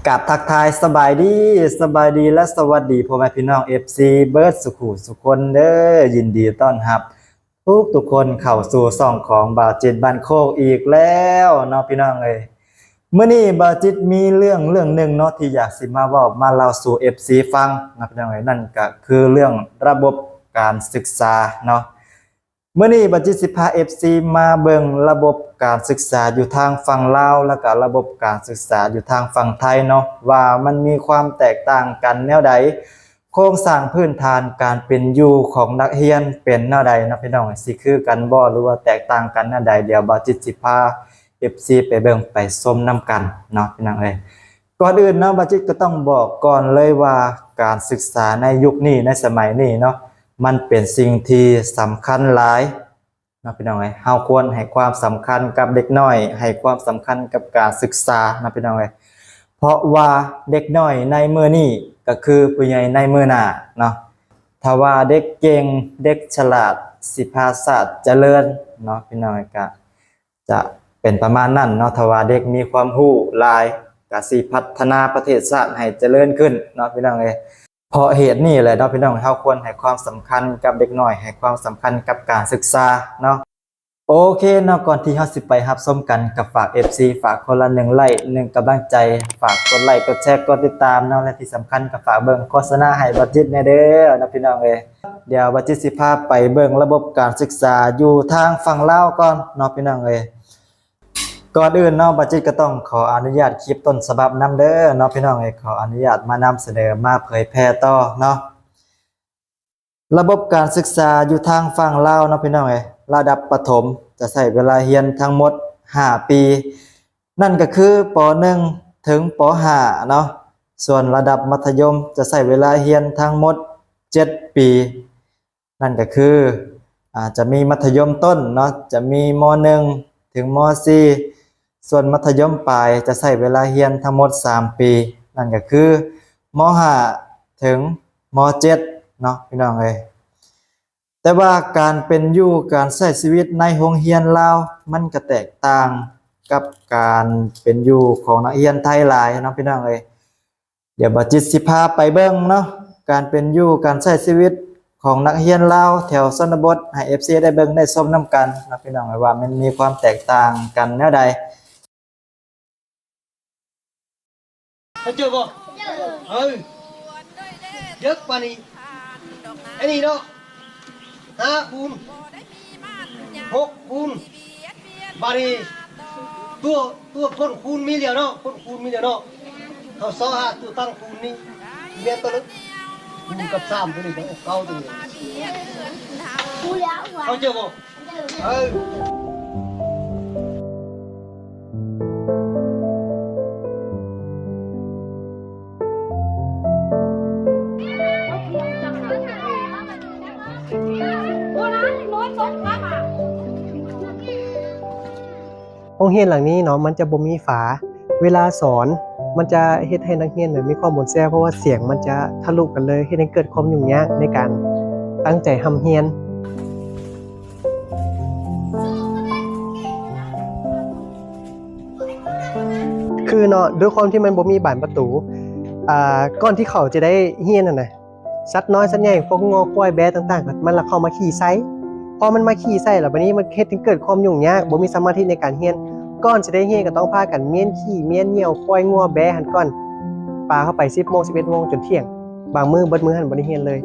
กับทักทายสบายดีและสวัสดีพ่อแม่พี่น้อง FC เบิร์ดสุขุสุขคนเด้อยินดีต้อนรับทุกคนเข้าสู่ช่องของบ่าวจิตบ้านโคกอีกแล้วเนาะพี่น้องเอ้ยมื้อนี้บ่าวจิตมีเรื่องหนึ่งเนาะที่อยากสิมาเว้ามาเล่าสู่ FC ฟังนะพี่น้องเอ้ยนั่นก็คือเรื่องระบบการศึกษาเนาะเมื่อนี้บัดจิตสิพา FC มาเบิ่งระบบการศึกษาอยู่ทางฝั่งลาวแล้วก็ระบบการศึกษาอยู่ทางฝั่งไทยเนาะว่ามันมีความแตกต่างกันแนวใดโครงสร้างพื้นฐานการเป็นอยู่ของนักเรียนเป็นแนวใดนะพี่น้องสิคือกันบ่หรือว่าแตกต่างกันแนวใดเดี๋ยวบัดจิตสิพา FC ไปเบิ่งไปชมนํกันเนาะพี่น้องเอ้ยก่อนอื่นเนาะบัดจิตก็ต้องบอกก่อนเลยว่าการศึกษาในยุคนี้ในสมัยนี้เนาะมันเป็นสิ่งที่สำคัญหลายนะพี่น้องเอ้ยเฮาควรให้ความสำคัญกับเด็กน้อยให้ความสำคัญกับการศึกษานะพี่น้องเอ้ยเพราะว่าเด็กน้อยในมื้อนี้ก็คือผู้ใหญ่ในมื้อหน้าเนาะถ้าว่าเด็กเก่งเด็กฉลาดสิภาษาเจริญเนาะพี่น้องเอ้ยก็จะเป็นประมาณนั้นเนาะถ้าว่าเด็กมีความรู้หลายก็สิพัฒนาประเทศชาติให้เจริญขึ้นเนาะพี่น้องเอ้ยเพราะเหตุนี้แหละเนาะพี่น้องเฮาควรให้ความสำคัญกับเด็กน้อยให้ความสำคัญกับการศึกษาเนาะโอเคเนาะก่อนที่เฮาสิไปรับชมกันกับฝาก FC ฝากคนละ1ไลค์1กำลังใจฝากกดไลค์กดแชร์กดติดตามเนาะและที่สำคัญก็ฝากเบิ่งโฆษณาให้บัดจิตแน่เด้อเนาะพี่น้องเอ้ยเดี๋ยวบัดจิตสิพาไปเบิ่งระบบการศึกษาอยู่ทางฝั่งลาวก่อนเนาะพี่น้องเอ้ยก่อนอื่นเนาะบัดจิตก็ต้องขออนุญาตคลิปต้นฉบับนำเด้อเนาะพี่น้องเอ้ยขออนุญาตมานำเสนอมาเผยแพร่ต่อเนาะระบบการศึกษาอยู่ทางฝั่งลาวเนาะพี่น้องเอ้ยระดับประถมจะใช้เวลาเรียนทั้งหมด5ปีนั่นก็คือป .1 ถึงป .5 เนาะส่วนระดับมัธยมจะใช้เวลาเรียนทั้งหมด7ปีนั่นก็คือจะมีมัธยมต้นเนาะจะมีม .1 ถึงม .4 ส่วนมัธยมปลายจะใช้เวลาเรียนทั้งหมด3ปีนั่นก็คือม .5 ถึงม .7 เนาะพี่น้องเอ้ยแต่ว่าการเป็นอยู่การใช้ชีวิตในโรงเรียนลาวมันก็แตกต่างกับการเป็นอยู่ของนักเรียนไทยหลายเนาะพี่น้องเอ้ยเดี๋ยวบัดจิตสิพาไปเบิ่งเนาะการเป็นอยู่การใช้ชีวิตของนักเรียนลาวแถวชนบทให้ FC ได้เบิ่งได้ชมนํกันนะพี่น้องว่ามันมีความแตกต่างกันแนวใดchưa vô giấc bà đi cái gì đó phun hốt phun bà đi tua phun phun mi liều đó họ so hạ tua tăng phun đi biết tôi phun cặp sam cái này nó cao từ không chưa vô ห้องเรียนหลังนี้เนาะมันจะบ่มีฝาเวลาสอนมันจะเฮ็ดให้นักเรียนมีความหม่นแซ่เพราะว่าเสียงมันจะทะลุกันเลยเฮ็ดให้เกิดความยุ่งยากในการตั้งใจทำเรียนคือเนาะด้วยความที่มันบ่มีบานประตูก่อนที่เขาจะได้เรียนน่ะสัตว์น้อยสัตว์ใหญ่พวกงอควายแบะต่างๆมันละเข้ามาขี่ไซพอมันมาขี่ใส่แล้วบัดนี้มันเฮ็ดให้เกิดความยุ่งยากบ่มีสมาธิในการเรียนก่อนสิได้เรียนก็ต้องพากันเมียนขี่เมียนเหยี่ยวปล่อยงัวแบะหั่นก่อนปาเข้าไป 10:00 น 11:00 นจนเที่ยงบางมื้อเบิดมื้อหั่นบ่ได้เรียนเลย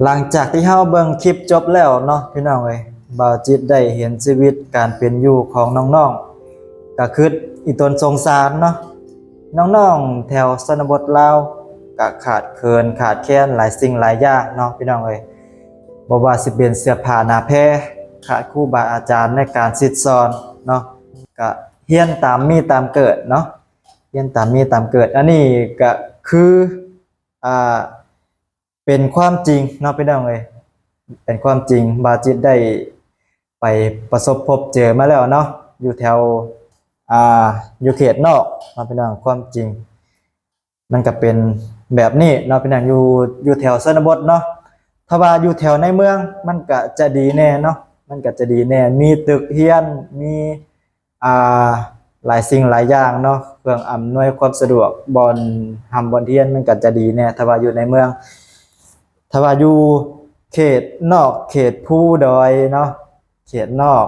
หลังจากที่เฮาเบิ่งคลิปจบแล้วเนาะพี่น้องเอ้ยบ่าวจิตได้เห็นชีวิตการเป็นอยู่ของน้องๆ ก็คืออีตนสงสารเนาะน้องๆแถวชนบทลาวก็ขาดเคินขาดแคลนหลายสิ่งหลายอย่างเนาะพี่น้องเอ้ยบ่ว่าสิเป็นเสื้อผ้าหน้าแพรขาดครูบาอาจารย์ในการสิสอนเนาะก็เฮียนตามมีตามเกิดเนาะเฮียนตามมีตามเกิดอันนี้ก็คือเป็นความจริงเนาะพี่น้องเอ้ยเป็นความจริงบาจิตได้ไปประสบพบเจอมาแล้วเนาะอยู่แถวอยู่เขตนอกเนาะพี่น้องความจริงมันก็เป็นแบบนี้เนาะพี่น้องอยู่แถวชนบทเนาะถ้าว่าอยู่แถวในเมืองมันก็จะดีแน่เนาะมันก็จะดีแน่มีตึกเฮียนมีหลายสิ่งหลายอย่างเนาะเครื่องอำนวยความสะดวกบอนเฮียนมันก็จะดีแน่ถ้าว่าอยู่ในเมืองถ้าว่าอยู่เขตนอกเขตภูดอยเนาะเขตนอก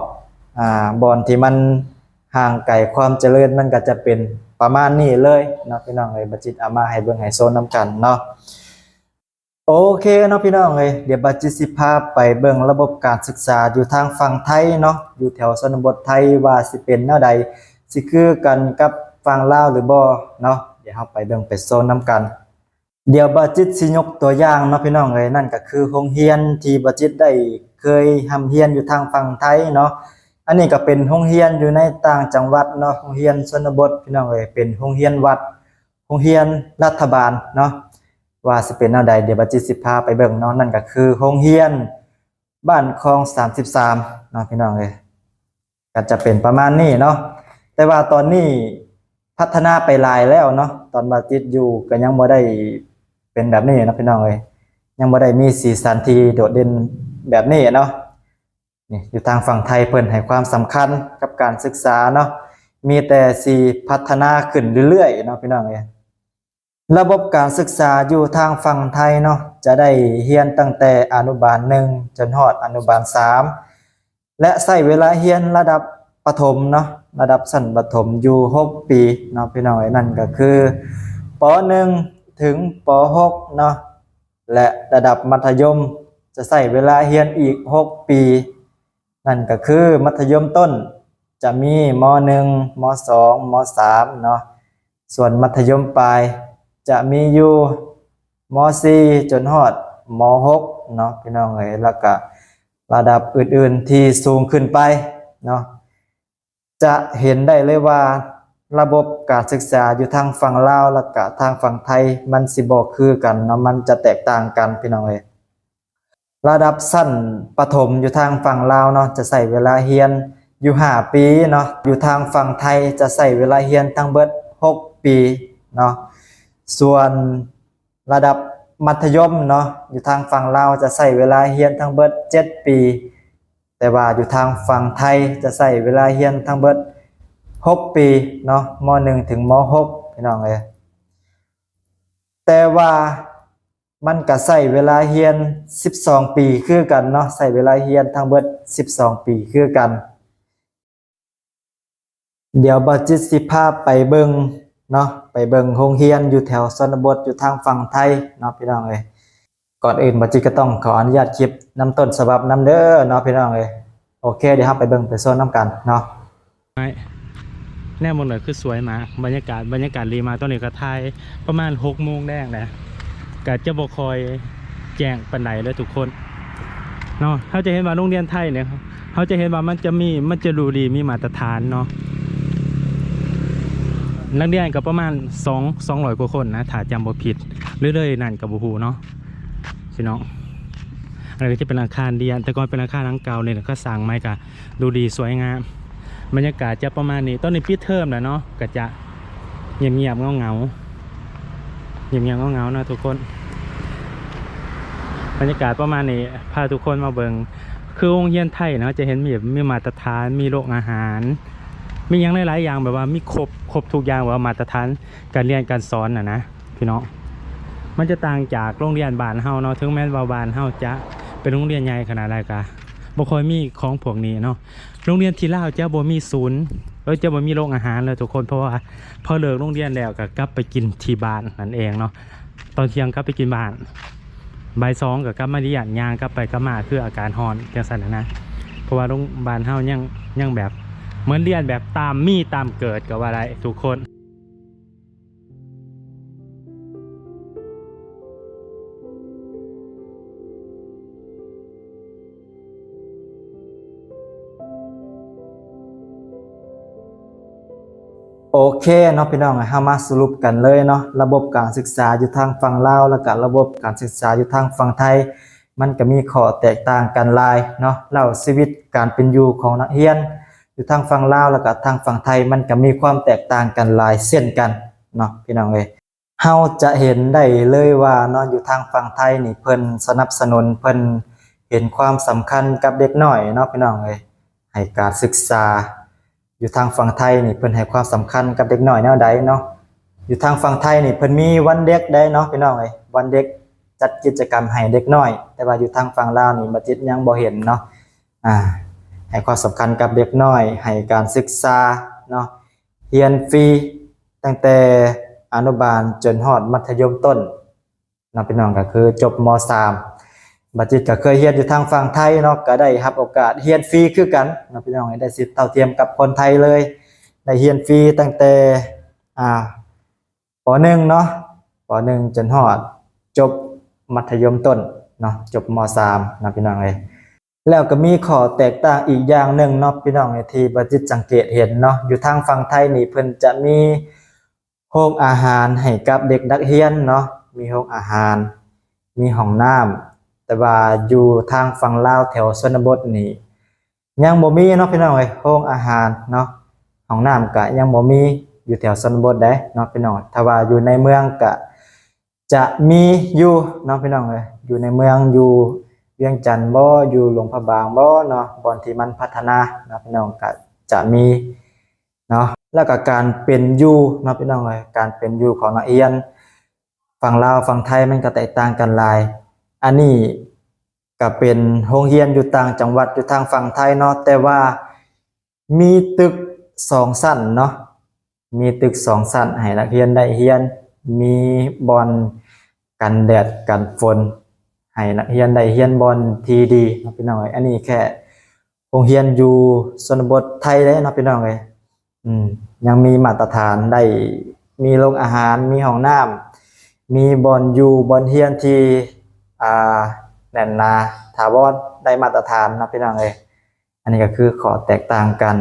บอนที่มันห่างไกลความเจริญมันก็จะเป็นประมาณนี้เลยเนาะพี่น้องเอ้ยบัดจิตเอามาให้เบิ่งให้โซนนำกันเนาะโอเคเนาะพี่น้องเอ้ยเดี๋ยวบัดจิตสิพาไปเบิ่งระบบการศึกษาอยู่ทางฝั่งไทยเนาะอยู่แถวชนบทไทยว่าสิเป็นแนวใดสิคือกันกับฝั่งลาวหรือบ่เนาะเดี๋ยวเฮาไปเบิ่งไปโซนนำกันเดี๋ยวบัดจิตสิยกตัวอย่างเนาะพี่น้องเอ้ยนั่นก็คือโรงเรียนที่บัดจิตได้เคยทำเรียนอยู่ทางฝั่งไทยเนาะอันนี้ก็เป็นโรงเรียนอยู่ในต่างจังหวัดเนาะโรงเรียนชนบทพี่น้องเอ้ยเป็นโรงเรียนวัดโรงเรียนรัฐบาลเนาะว่าสิเป็นแนวใดเดี๋ยวบัดจิตสิพาไปเบิ่งเนาะนั่นก็คือโรงเรียนบ้านคลอง33เนาะพี่น้องเอ้ยก็จะเป็นประมาณนี้เนาะแต่ว่าตอนนี้พัฒนาไปหลายแล้วเนาะตอนบัดจิตอยู่ก็ยังบ่ได้เป็นแบบนี้เนาะพี่น้องเอ้ยยังบ่ได้มีสีสันที่โดดเด่นแบบนี้เนาะนี่อยู่ทางฝั่งไทยเพิ่นให้ความสำคัญกับการศึกษาเนาะมีแต่สิพัฒนาขึ้นเรื่อยๆเนาะพี่น้องเอ้ยระบบการศึกษาอยู่ทางฝั่งไทยเนาะจะได้เรียนตั้งแต่อนุบาล1จนฮอดอนุบาล3และใช้เวลาเรียนระดับประถมเนาะระดับชั้นประถมอยู่6ปีเนาะพี่น้องเอ้ยนั่นก็คือป.1 ถึงป.6 เนาะและระดับมัธยมจะใช้เวลาเรียนอีก6ปีนั่นก็คือมัธยมต้นจะมีม.1 ม.2 ม.3 เนาะส่วนมัธยมปลายจะมีอยู่ม.4 จนฮอดม.6 เนาะพี่น้องเอ้ยแล้วก็ระดับอื่นๆที่สูงขึ้นไปเนาะจะเห็นได้เลยว่าระบบการศึกษาอยู่ทางฝั่งลาวและก็ทางฝั่งไทยมันสิบ่คือกันเนาะมันจะแตกต่างกันพี่น้องเอ้ยระดับชั้นประถมอยู่ทางฝั่งลาวเนาะจะใช้เวลาเรียนอยู่5ปีเนาะอยู่ทางฝั่งไทยจะใช้เวลาเรียนทั้งเบิด6ปีเนาะส่วนระดับมัธยมเนาะอยู่ทางฝั่งลาวจะใช้เวลาเรียนทั้งเบิด7ปีแต่ว่าอยู่ทางฝั่งไทยจะใช้เวลาเรียนทั้งเบิด6ปีเนาะม.1 ถึงม.6 พี่น้องเอ้ยแต่ว่ามันก็ใช้เวลาเรียน12ปีคือกันเนาะใช้เวลาเรียนทั้งเบิด12ปีคือกันเดี๋ยวบัดจิตสิพาไปเบิ่งเนาะไปเบิ่งโรงเรียนอยู่แถวชนบทอยู่ทางฝั่งไทยเนาะพี่น้องเอ้ยก่อนอื่นบัดจิตก็ต้องขออนุญาตคลิปนำต้นฉบับนำเด้อเนาะพี่น้องเอ้ยโอเคเดี๋ยวเราไปเบิ่งไปโซนนำกันเนาะแน่หมดเลยคือสวยมาบรรยากาศดีมาตอนนี้ก็ถ่ายประมาณ6 โมงแดงนะก็จะบ่คอยแจ้งปานใดเลยทุกคนเนาะเขาจะเห็นว่าโรงเรียนไทยเนี่ยเขาจะเห็นว่ามันจะดูดีมีมาตรฐานเนาะนักเรียนก็ประมาณ200 กว่าคนนะถ้าจำบ่ผิดเรื่อยๆนั่นกับบ่ฮู้เนาะพี่น้องอันนี้ก็จะเป็นอาคารเรียนแต่ก่อนเป็นอาคารหลังเก่าเนี่ยก็สร้างใหม่ก็ดูดีสวยงามบรรยากาศจะประมาณนี้ตอนนี้ปิดเทอมแล้วเนาะก็จะเงียบๆเงาๆนะทุกคนบรรยากาศประมาณนี้พาทุกคนมาเบิ่งคือโรงเรียนไทยเนาะจะเห็นมีมาตรฐานมีโรงอาหารมีอย่างหลายๆอย่างแบบว่ามีครบทุกอย่างว่ามาตรฐานการเรียนการสอนนะพี่น้องมันจะต่างจากโรงเรียนบ้านเฮาเนาะถึงแม้ว่าบ้านเฮาจะเป็นโรงเรียนใหญ่ขนาดใดก็บ่ค่อยมีของพวกนี้เนาะโรงเรียนที่ลาวจะบ่มีศูนย์จะบ่มีโรงอาหารเลยทุกคนเพราะว่าพอเลิกโรงเรียนแล้วก็กลับไปกินที่บ้านนั่นเองเนาะตอนเที่ยงกลับไปกินบ้านบ่าย 2ก็กลับมาเรียนย่างกลับไปกลับมาคืออาการฮ้อนจังซั่นนะเพราะว่าโรงบ้านเฮายังแบบ เหมือนเรียนแบบตามมีตามเกิดก็ว่าได้ทุกคนโอเคเนาะพี่น้องเฮามาสรุปกันเลยเนาะระบบการศึกษาอยู่ทางฝั่งลาวแล้วก็ระบบการศึกษาอยู่ทางฝั่งไทยมันก็มีข้อแตกต่างกันหลายเนาะเล่าชีวิตการเป็นอยู่ของนักเรียนอยู่ทางฝั่งลาวแล้วก็ทางฝั่งไทยมันก็มีความแตกต่างกันหลายเช่นกันเนาะพี่น้องเอ้ยเฮาจะเห็นได้เลยว่าเนาะอยู่ทางฝั่งไทยนี่เพิ่นสนับสนุนเพิ่นเห็นความสำคัญกับเด็กน้อยเนาะพี่น้องเอ้ยให้การศึกษาอยู่ทางฝั่งไทยนี่เพิ่นให้ความสำคัญกับเด็กน้อยแนวใดเนาะอยู่ทางฝั่งไทยนี่เพิ่นมีวันเด็กได้เนาะพี่น้องเอ้ยวันเด็กจัดกิจกรรมให้เด็กน้อยแต่ว่าอยู่ทางฝั่งลาวนี่บัดจิตยังบ่เห็นเนาะให้ความสำคัญกับเด็กน้อยให้การศึกษาเนาะเรียนฟรีตั้งแต่อนุบาลจนฮอดมัธยมต้นเนาะพี่น้องก็คือจบม.3 บัดจิตก็เคยเรียนอยู่ทางฝั่งไทยเนาะก็ได้รับโอกาสเรียนฟรีคือกันเนาะพี่น้องได้สิทธิ์เท่าเทียมกับคนไทยเลยได้เรียนฟรีตั้งแต่ป.1 เนาะป.1 จนฮอดจบมัธยมต้นเนาะจบม.3 เนาะพี่น้องเอ้ยแล้วก็มีข้อแตกต่างอีกอย่างหนึ่งเนาะพี่น้องที่บัดจิตสังเกตเห็นเนาะอยู่ทางฝั่งไทยนี่เพิ่นจะมีโรงอาหารให้กับเด็กนักเรียนเนาะมีโรงอาหารมีห้องน้ำแต่ว่าอยู่ทางฝั่งลาวแถวชนบทนี่ยังบ่มีเนาะพี่น้องเอ้ยโรงอาหารเนาะห้องน้ำก็ยังบ่มีอยู่แถวชนบทได้เนาะพี่น้องถ้าว่าอยู่ในเมืองก็จะมีอยู่เนาะพี่น้องเอ้ยอยู่ในเมืองอยู่เวียงจันทน์บ่อยู่หลวงพระบางบ่เนาะบ่อนที่มันพัฒนาเนาะพี่น้องก็จะมีเนาะแล้วก็การเป็นอยู่เนาะพี่น้องเอ้ยการเป็นอยู่ของนักเรียนฝั่งลาวฝั่งไทยมันก็แตกต่างกันหลายอันนี้ก็เป็นโรงเรียนอยู่ต่างจังหวัดอยู่ทางฝั่งไทยเนาะแต่ว่ามีตึก2ชั้นเนาะมีตึก2ชั้นให้นักเรียนได้เรียนมีบอลกันแดดกันฝนให้นักเรียนได้เรียนบอลทีดีเนาะพี่น้องเอ้ยอันนี้แค่โรงเรียนอยู่ชนบทไทยเลยเนาะพี่น้องเอ้ยยังมีมาตรฐานได้มีโรงอาหารมีห้องน้ำมีบอลอยู่บอลเรียนที่แน่นหนาถาวรได้มาตรฐานนะพี่น้องเอ้ยอันนี้ก็คือข้อแตกต่างกัน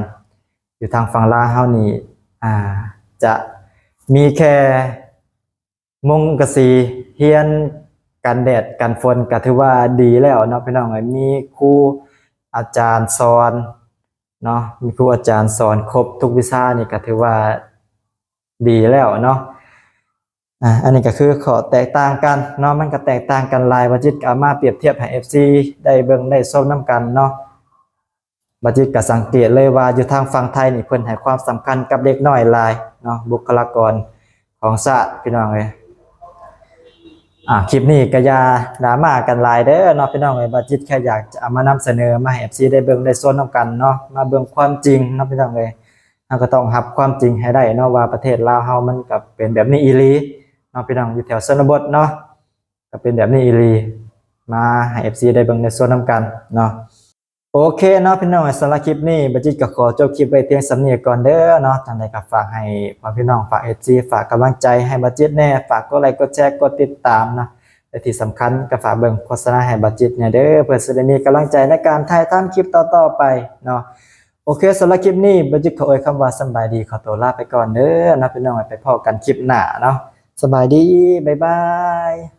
อยู่ทางฝั่งลาวเฮานี่จะมีแค่มุงกะสีเฮียนกันแดดกันฝนก็ถือว่าดีแล้วเนาะพี่น้องเอ้ยมีครูอาจารย์สอนเนาะมีครูอาจารย์สอนครบทุกวิชานี่ก็ถือว่าดีแล้วเนาะอันนี้ก็คือข้อแตกต่างกันเนาะมันก็แตกต่างกันหลายบัดจิตเอามาเปรียบเทียบให้ FC ได้เบิ่งได้ชมนํกันเนาะบัดจิตก็สังเกตเลยว่าอยู่ทางฝั่งไทยนี่เพิ่นให้ความสำคัญกับเด็กน้อยหลายเนาะบุคลากรของชาติพี่น้องเอ้ยคลิปนี้ก็อย่าดราม่ากันหลายเด้อเนาะพี่น้องเอ้ยบัดจิตแค่อยากจะเอามานำเสนอมาให้ FC ได้เบิ่งได้ชมนํกันเนาะมาเบิ่งความจริงเนาะพี่น้องเอ้ยเราก็ต้องรับความจริงให้ได้เนาะว่าประเทศลาวเฮามันก็เป็นแบบนี้อีหลีเนาะพี่น้องอยู่แถวชนบทเนาะก็เป็นแบบนี้อีหลีมาให้ FC ได้เบิ่งได้ชมนํกันเนาะโอเคเนาะพี่น้องสำหรับคลิปนี้บัดจิตก็ขอจบคลิปไว้เพียงสำนี้ก่อนเด้อเนาะจังได๋ก็ฝากให้พี่น้องฝาก FC ฝากกำลังใจให้บัดจิตแน่ฝากกดไลค์กดแชร์กดติดตามนะและที่สำคัญก็ฝากเบิ่งโฆษณาให้บัดจิตเนี่ยเด้อเพื่อสิได้มีกำลังใจในการถ่ายทำคลิปต่อๆไปเนาะโอเคสำหรับคลิปนี้บัดจิตขอเอ่ยคำว่าสบายดีขอตัวลาไปก่อนเด้อนะพี่น้องไปพบกันคลิปหน้าเนาะสบายดีบ๊ายบาย